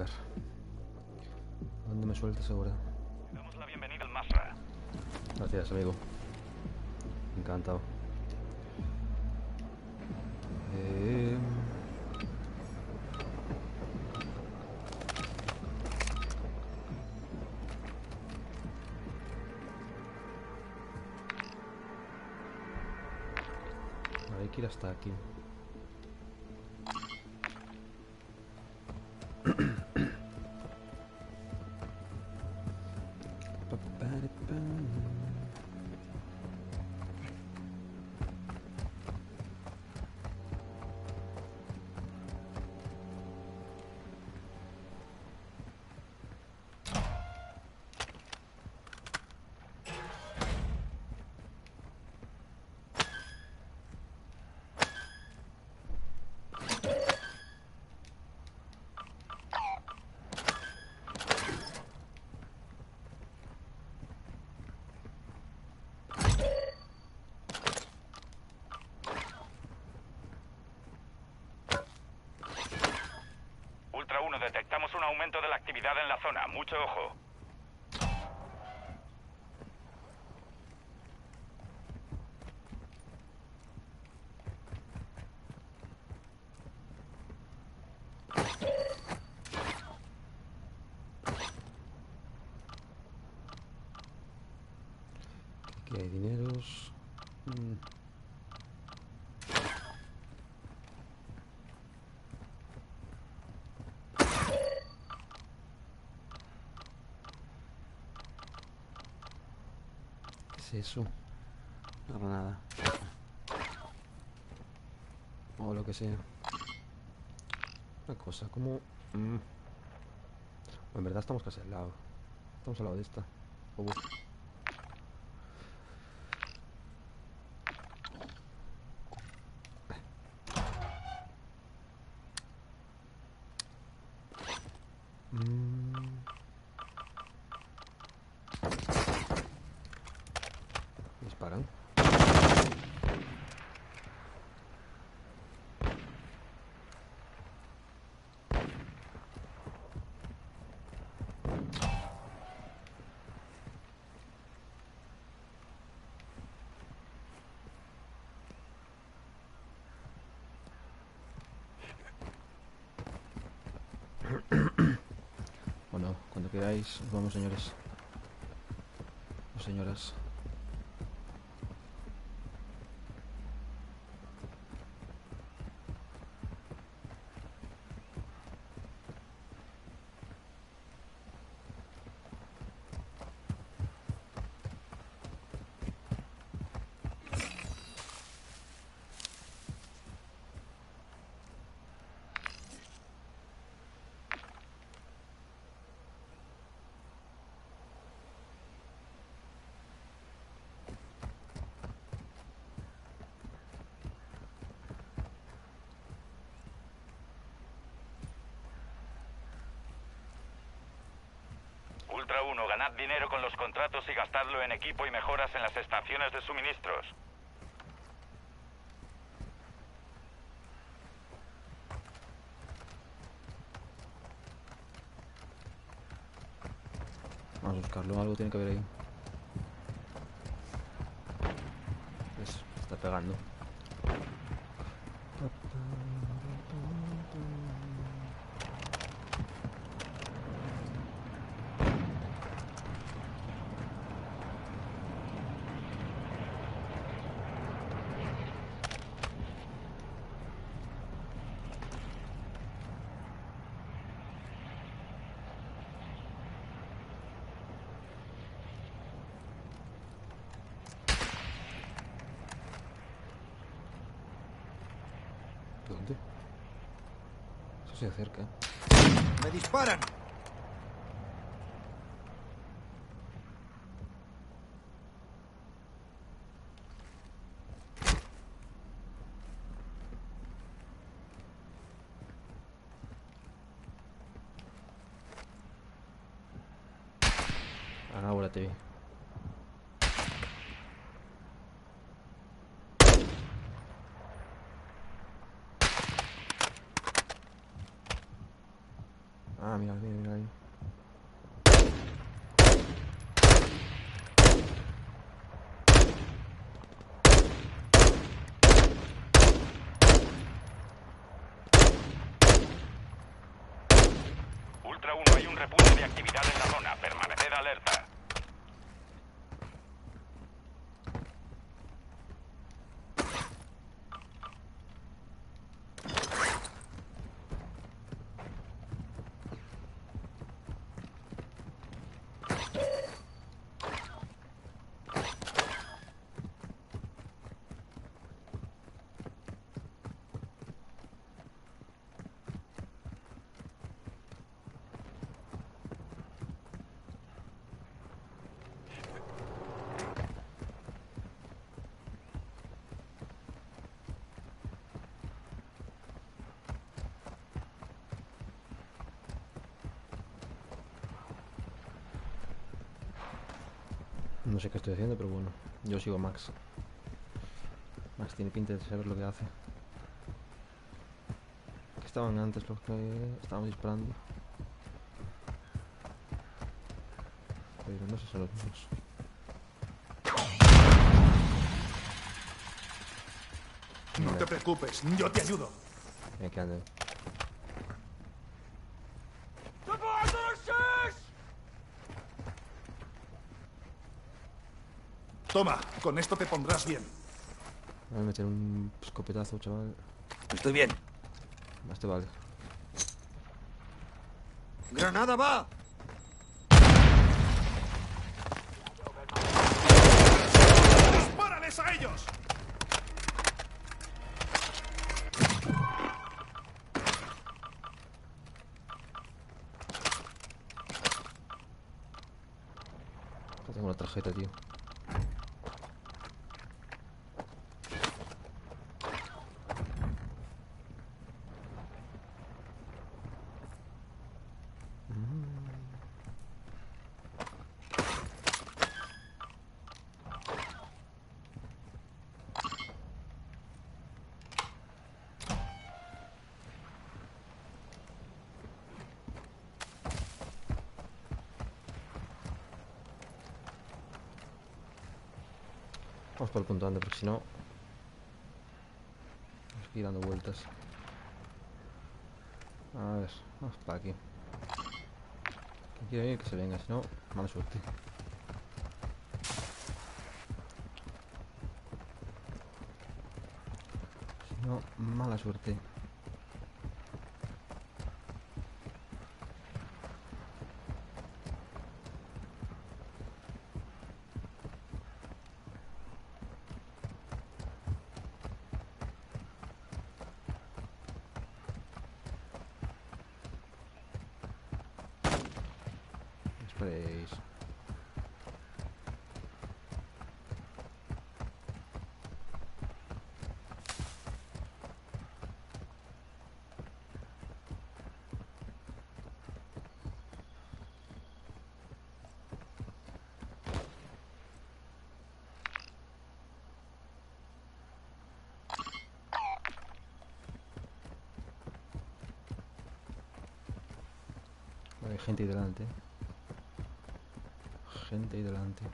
ver. ¿Dónde me sueltas ahora? Te damos la bienvenida al Masra. Gracias, amigo. Encantado. Hay que ir hasta aquí. Ultra 1, detectamos un aumento de la actividad en la zona. Mucho ojo. Aquí hay dineros. ¿Qué es eso? Una granada. O lo que sea. Una cosa, como... Bueno, en verdad estamos casi al lado. Estamos al lado de esta. Disparan. Bueno, cuando queráis, nos vamos, señores. O señoras. Ultra 1, ganad dinero con los contratos y gastadlo en equipo y mejoras en las estaciones de suministros. Vamos a buscarlo, algo tiene que haber ahí. Eso, está pegando. ¿Dónde? Eso se acerca. ¡Me disparan! Ahora te vi. Ah, mira, mira, mira ahí. Ultra 1, hay un repunte de actividad en la zona. Permaneced alerta. No sé qué estoy haciendo, pero bueno. Yo sigo a Max. Max tiene pinta de saber lo que hace. ¿Qué estaban antes los que estábamos disparando? Pero no sé si son los mismos. No te preocupes, yo te ayudo. Mira que anden. Toma, con esto te pondrás bien. Voy a meter un escopetazo, chaval. Estoy bien. Este vale. ¡Granada va! ¡Dispárales a ellos! Ya tengo una tarjeta, tío. Vamos por el punto antes, porque si no... Vamos aquí dando vueltas. A ver, vamos para aquí. Quien quiera ir, que se venga, si no, mala suerte. Si no, mala suerte. Esperéis. Vale, hay gente ahí delante. Gente ahí delante.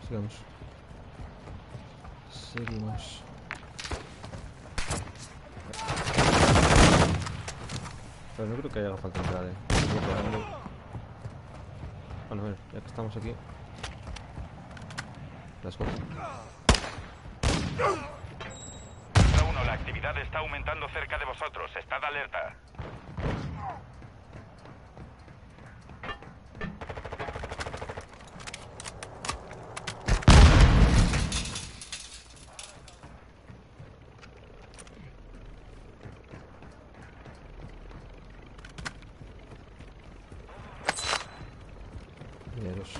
Sigamos. Seguimos. Pero no creo que haga falta entrar, Sigo pegando. Bueno, a ver, ya que estamos aquí. Las cosas. Ultra 1, la actividad está aumentando cerca de vosotros. Estad alerta. Mineros.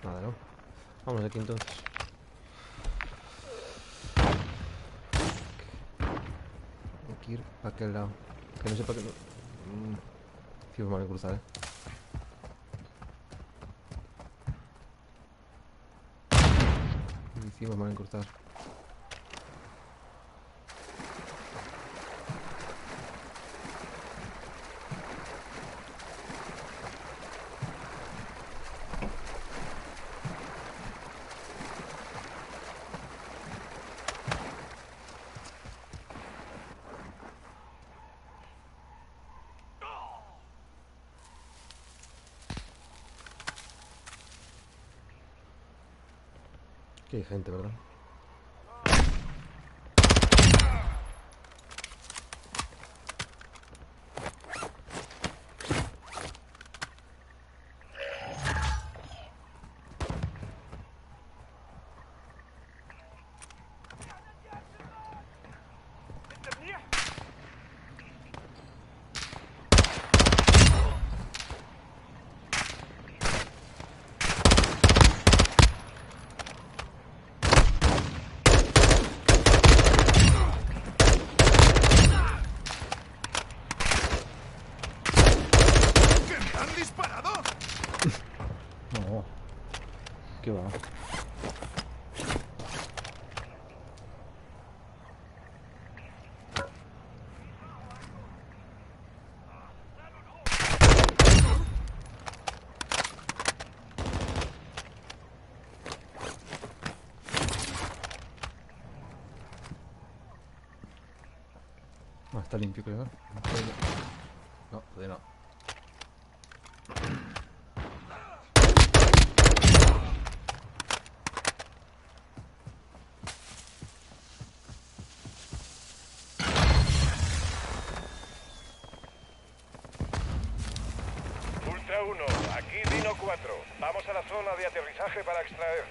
Nada, ¿no? Vamos de aquí entonces. Hay que ir para aquel lado. Que no sé para qué. Hicimos mal en cruzar, Hicimos mal en cruzar. Aquí hay gente, ¿verdad? ¿Que me han disparado? No. ¿Qué va? Ah, está limpio, creo. No, todavía no. Ultra 1, aquí Dino 4. Vamos a la zona de aterrizaje para extraer.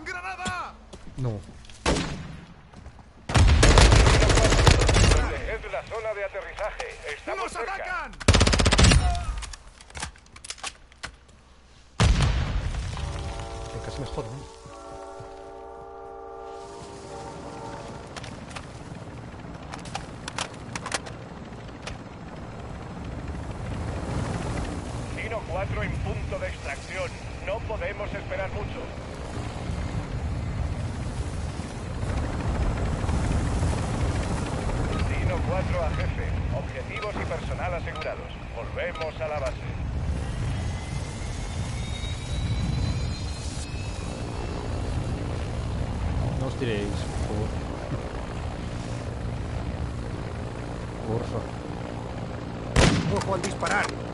¡Granada! No. Proteged la zona de aterrizaje. Estamos ¡Nos cerca. atacan! Que casi me jodan. Dino 4 en punto de extracción. No podemos esperar mucho. Dino 4 a jefe. Objetivos y personal asegurados. Volvemos a la base. No os tiréis, por favor. Porfa. ¡Ojo al disparar!